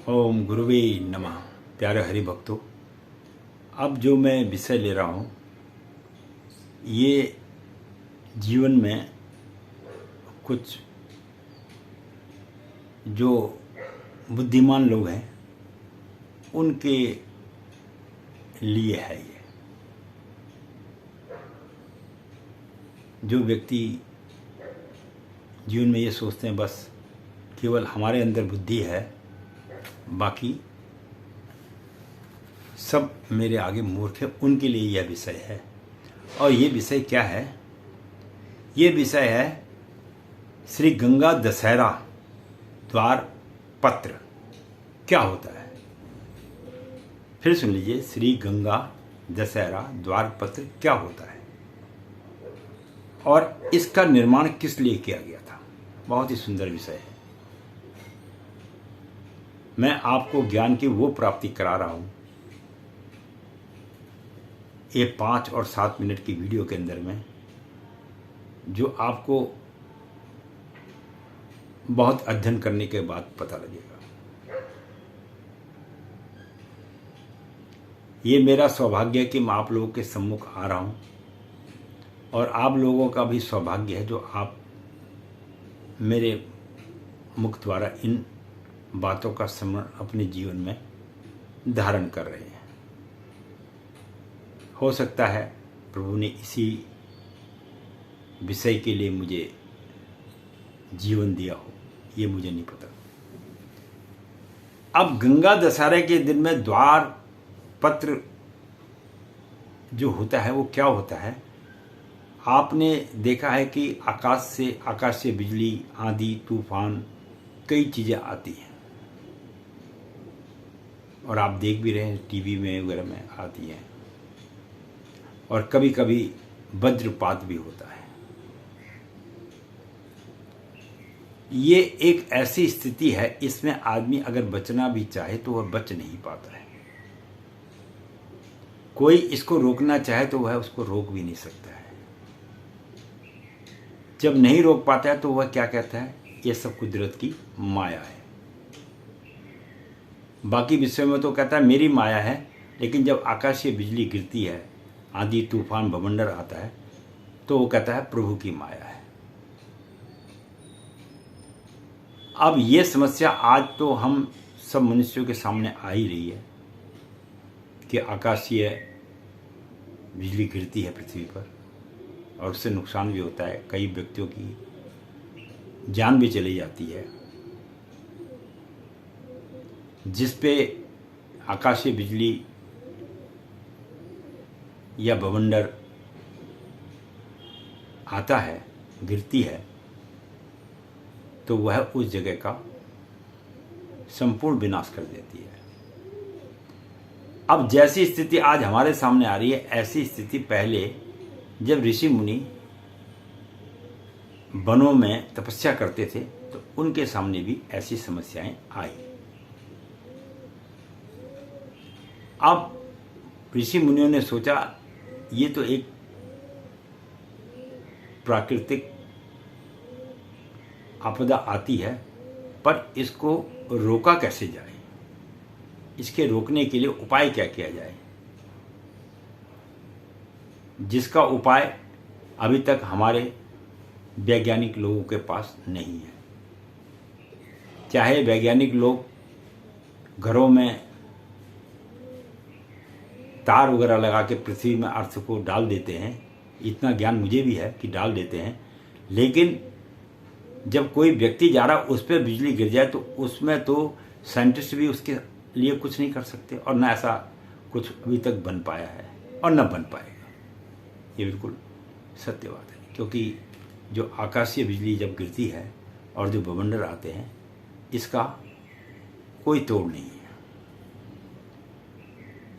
ओम गुरुवे नमः। प्यारे हरि भक्तों, अब जो मैं विषय ले रहा हूँ ये जीवन में कुछ जो बुद्धिमान लोग हैं उनके लिए है। ये जो व्यक्ति जीवन में ये सोचते हैं बस केवल हमारे अंदर बुद्धि है, बाकी सब मेरे आगे मूर्ख है, उनके लिए यह विषय है। और ये विषय क्या है? ये विषय है श्री गंगा दशहरा द्वार पत्र क्या होता है। फिर सुन लीजिए, श्री गंगा दशहरा द्वार पत्र क्या होता है और इसका निर्माण किस लिए किया गया था। बहुत ही सुंदर विषय है। मैं आपको ज्ञान की वो प्राप्ति करा रहा हूँ ये 5 और 7 मिनट की वीडियो के अंदर में, जो आपको बहुत अध्ययन करने के बाद पता लगेगा। ये मेरा सौभाग्य है कि मैं आप लोगों के सम्मुख आ रहा हूँ, और आप लोगों का भी सौभाग्य है जो आप मेरे मुख द्वारा इन बातों का स्मरण अपने जीवन में धारण कर रहे हैं। हो सकता है प्रभु ने इसी विषय के लिए मुझे जीवन दिया हो, ये मुझे नहीं पता। अब गंगा दशहरे के दिन में द्वार पत्र जो होता है वो क्या होता है? आपने देखा है कि आकाश से बिजली, आंधी, तूफान, कई चीज़ें आती हैं, और आप देख भी रहे हैं टीवी में वगैरह में आती हैं, और कभी कभी वज्रपात भी होता है। ये एक ऐसी स्थिति है, इसमें आदमी अगर बचना भी चाहे तो वह बच नहीं पाता है। कोई इसको रोकना चाहे तो वह उसको रोक भी नहीं सकता है। जब नहीं रोक पाता है तो वह क्या कहता है? ये सब कुदरत की माया है। बाकी विषय में तो कहता है मेरी माया है, लेकिन जब आकाशीय बिजली गिरती है, आंधी, तूफान, भवंडर आता है, तो वो कहता है प्रभु की माया है। अब ये समस्या आज तो हम सब मनुष्यों के सामने आ ही रही है कि आकाशीय बिजली गिरती है पृथ्वी पर, और उससे नुकसान भी होता है। कई व्यक्तियों की जान भी चली जाती है। जिस पे आकाशीय बिजली या भवंडर आता है, गिरती है, तो वह उस जगह का संपूर्ण विनाश कर देती है। अब जैसी स्थिति आज हमारे सामने आ रही है, ऐसी स्थिति पहले जब ऋषि मुनि वनों में तपस्या करते थे तो उनके सामने भी ऐसी समस्याएं आई। अब ऋषि मुनियों ने सोचा ये तो एक प्राकृतिक आपदा आती है, पर इसको रोका कैसे जाए, इसके रोकने के लिए उपाय क्या किया जाए, जिसका उपाय अभी तक हमारे वैज्ञानिक लोगों के पास नहीं है। चाहे वैज्ञानिक लोग घरों में तार वगैरह लगा के पृथ्वी में अर्थ को डाल देते हैं, इतना ज्ञान मुझे भी है कि डाल देते हैं, लेकिन जब कोई व्यक्ति जा रहा उस पर बिजली गिर जाए तो उसमें तो साइंटिस्ट भी उसके लिए कुछ नहीं कर सकते, और न ऐसा कुछ अभी तक बन पाया है और न बन पाएगा। ये बिल्कुल सत्य बात है, क्योंकि जो आकाशीय बिजली जब गिरती है और जो भवंडर आते हैं, इसका कोई तोड़ नहीं है।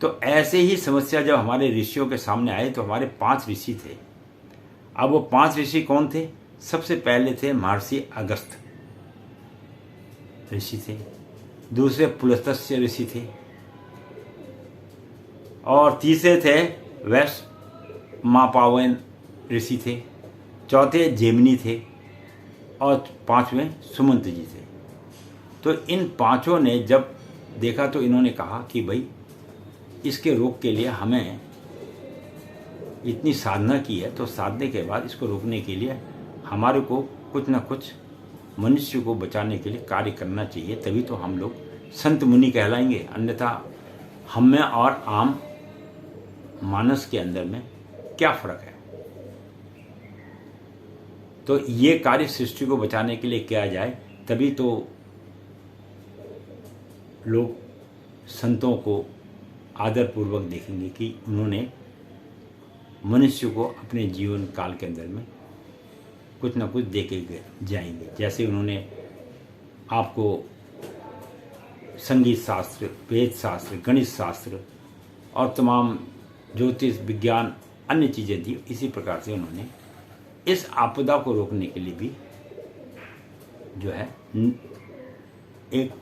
तो ऐसे ही समस्या जब हमारे ऋषियों के सामने आए तो हमारे 5 ऋषि थे। अब वो 5 ऋषि कौन थे? सबसे पहले थे महर्षि अगस्त्य ऋषि थे, दूसरे पुलस्त्य ऋषि थे, और तीसरे थे वैशंपायन ऋषि थे, चौथे जेमिनी थे, और 5वें सुमंत जी थे। तो इन पांचों ने जब देखा तो इन्होंने कहा कि भाई इसके रोक के लिए हमें इतनी साधना की है, तो साधने के बाद इसको रोकने के लिए हमारे को कुछ ना कुछ मनुष्य को बचाने के लिए कार्य करना चाहिए, तभी तो हम लोग संत मुनि कहलाएंगे। अन्यथा हम में और आम मानस के अंदर में क्या फर्क है। तो ये कार्य सृष्टि को बचाने के लिए किया जाए, तभी तो लोग संतों को आदरपूर्वक देखेंगे कि उन्होंने मनुष्य को अपने जीवन काल के अंदर में कुछ ना कुछ दे के जाएंगे। जैसे उन्होंने आपको संगीत शास्त्र, वेद शास्त्र, गणित शास्त्र और तमाम ज्योतिष विज्ञान अन्य चीज़ें दी, इसी प्रकार से उन्होंने इस आपदा को रोकने के लिए भी जो है एक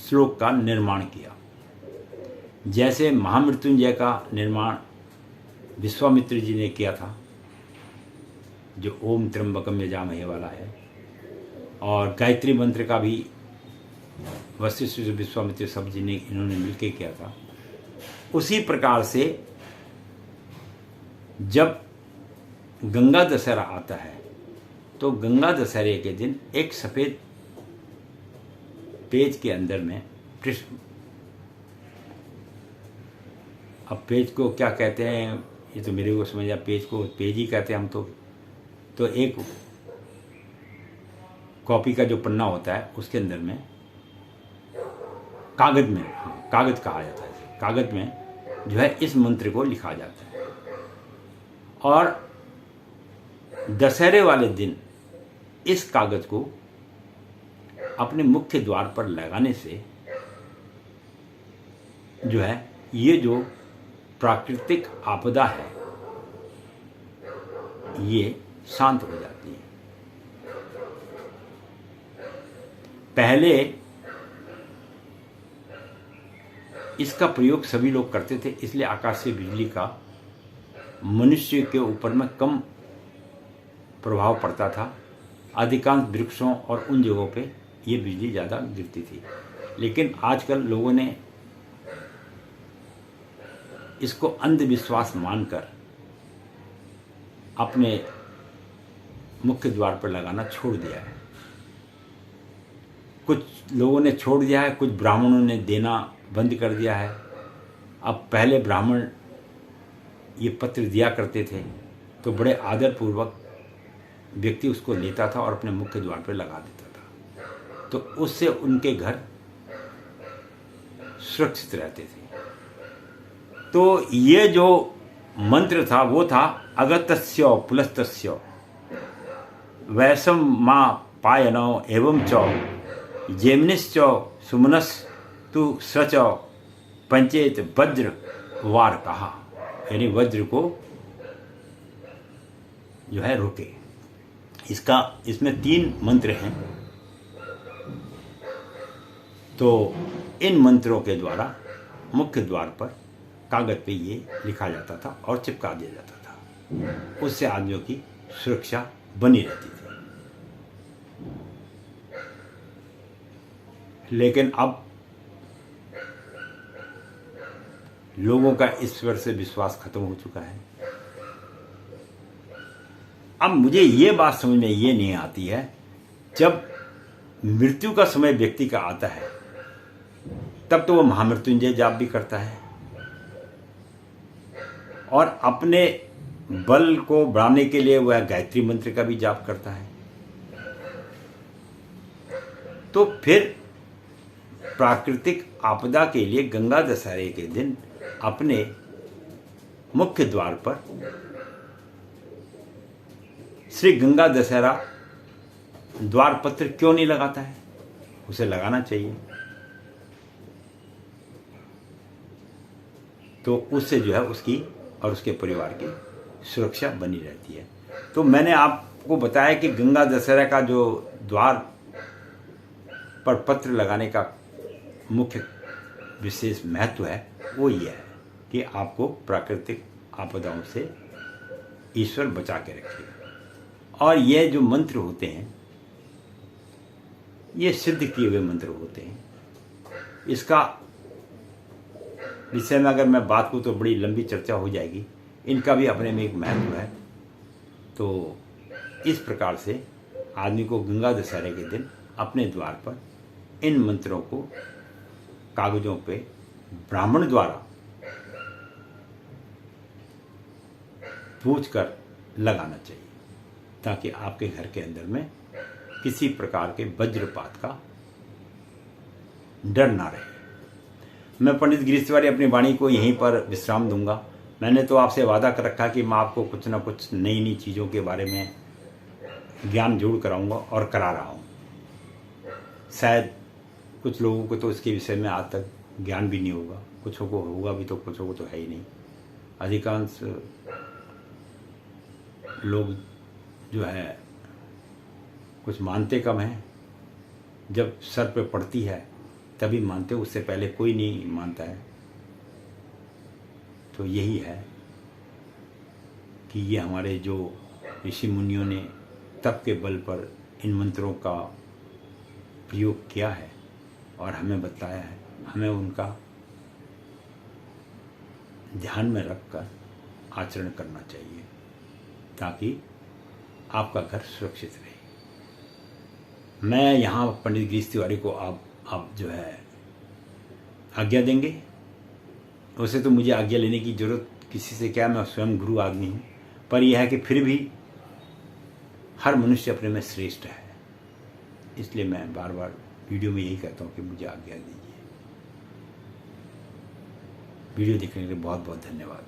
श्लोक का निर्माण किया। जैसे महामृत्युंजय का निर्माण विश्वामित्र जी ने किया था, जो ओम त्र्यंबकम यजामहे वाला है, और गायत्री मंत्र का भी वशिष्ठ विश्वामित्र सब जी ने इन्होंने मिलकर किया था। उसी प्रकार से जब गंगा दशहरा आता है तो गंगा दशहरे के दिन एक सफ़ेद पेज के अंदर में अब पेज को क्या कहते हैं ये तो मेरे को समझ आया, पेज को पेज ही कहते हैं हम तो एक कॉपी का जो पन्ना होता है उसके अंदर में कागज में, कागज कहा जाता है, कागज में जो है इस मंत्र को लिखा जाता है। और दशहरे वाले दिन इस कागज को अपने मुख्य द्वार पर लगाने से जो है ये जो प्राकृतिक आपदा है ये शांत हो जाती है। पहले इसका प्रयोग सभी लोग करते थे, इसलिए आकाशीय बिजली का मनुष्य के ऊपर में कम प्रभाव पड़ता था। अधिकांश वृक्षों और उन जगहों पे ये बिजली ज़्यादा गिरती थी। लेकिन आजकल लोगों ने इसको अंधविश्वास मानकर अपने मुख्य द्वार पर लगाना छोड़ दिया है। कुछ लोगों ने छोड़ दिया है, कुछ ब्राह्मणों ने देना बंद कर दिया है। अब पहले ब्राह्मण ये पत्र दिया करते थे तो बड़े आदरपूर्वक व्यक्ति उसको लेता था और अपने मुख्य द्वार पर लगा देता था, तो उससे उनके घर सुरक्षित रहते थे। तो ये जो मंत्र था वो था अगतस्य पुलस्तस्य वैसम माँ पायनो एवं च जेमनिश्च सुमनस्तु सच पंचेत वज्र वार कहा, यानी वज्र को जो है रोके। इसमें 3 मंत्र हैं। तो इन मंत्रों के द्वारा मुख्य द्वार पर कागज पे ये लिखा जाता था और चिपका दिया जाता था। उससे आदमियों की सुरक्षा बनी रहती थी। लेकिन अब लोगों का ईश्वर से विश्वास खत्म हो चुका है। अब मुझे ये बात समझ में ये नहीं आती है, जब मृत्यु का समय व्यक्ति का आता है तब तो वो महामृत्युंजय जाप भी करता है और अपने बल को बढ़ाने के लिए वह गायत्री मंत्र का भी जाप करता है। तो फिर प्राकृतिक आपदा के लिए गंगा दशहरे के दिन अपने मुख्य द्वार पर श्री गंगा दशहरा द्वार पत्र क्यों नहीं लगाता है? उसे लगाना चाहिए। तो उससे जो है उसकी और उसके परिवार की सुरक्षा बनी रहती है। तो मैंने आपको बताया कि गंगा दशहरा का जो द्वार पर पत्र लगाने का मुख्य विशेष महत्व है वो ये है कि आपको प्राकृतिक आपदाओं से ईश्वर बचा के रखेगा। और ये जो मंत्र होते हैं ये सिद्ध किए हुए मंत्र होते हैं। इसका विषय में अगर मैं बात करूँ तो बड़ी लंबी चर्चा हो जाएगी। इनका भी अपने में एक महत्व है। तो इस प्रकार से आदमी को गंगा दशहरे के दिन अपने द्वार पर इन मंत्रों को कागजों पे ब्राह्मण द्वारा पूछकर लगाना चाहिए, ताकि आपके घर के अंदर में किसी प्रकार के वज्रपात का डर ना रहे। मैं पंडित गिरीश तिवारी अपनी वाणी को यहीं पर विश्राम दूंगा। मैंने तो आपसे वादा कर रखा कि मैं आपको कुछ ना कुछ नई नई चीज़ों के बारे में ज्ञान जरूर कराऊंगा और करा रहा हूँ। शायद कुछ लोगों को तो इसके विषय में आज तक ज्ञान भी नहीं होगा, कुछों को होगा भी तो कुछों को तो है ही नहीं। अधिकांश लोग जो है कुछ मानते कम हैं, जब सर पे पड़ती है तभी मानते, उससे पहले कोई नहीं मानता है। तो यही है कि ये हमारे जो ऋषि मुनियों ने तप के बल पर इन मंत्रों का प्रयोग किया है और हमें बताया है, हमें उनका ध्यान में रखकर आचरण करना चाहिए, ताकि आपका घर सुरक्षित रहे। मैं यहाँ पंडित गिरीश तिवारी को आप जो है आज्ञा देंगे। वैसे तो मुझे आज्ञा लेने की जरूरत किसी से क्या, मैं स्वयं गुरु आदमी हूँ, पर यह है कि फिर भी हर मनुष्य अपने में श्रेष्ठ है। इसलिए मैं बार बार वीडियो में यही कहता हूँ कि मुझे आज्ञा दीजिए। वीडियो देखने के लिए बहुत बहुत धन्यवाद।